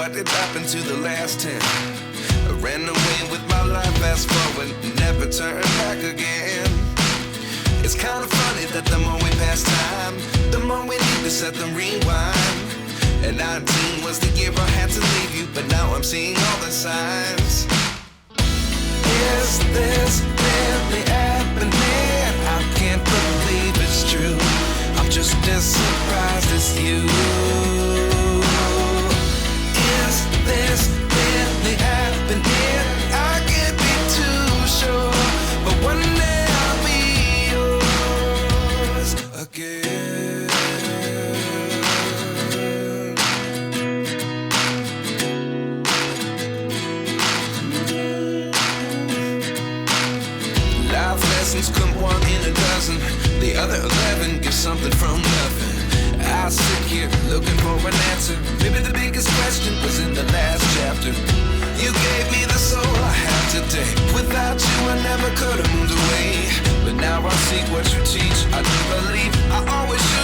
what did happen to the last 10? I ran away with my life, fast forward, never turn back again. It's kind of funny that the more we pass time, the more we need to set them rewind. And 19 was the year I had to leave you, but now I'm seeing all the signs. Is this really happening? I can't believe it's true. I'm just as surprised as you. Is this really happening? I can't be too sure, but one day I'll be yours again. Life lessons come one in a dozen. The other 11 give something from nothing. I sit here looking for an answer. Maybe the biggest question was in the last chapter. You gave me the soul I have today. Without you I never could have moved away. But now I seek what you teach. I do believe I always should.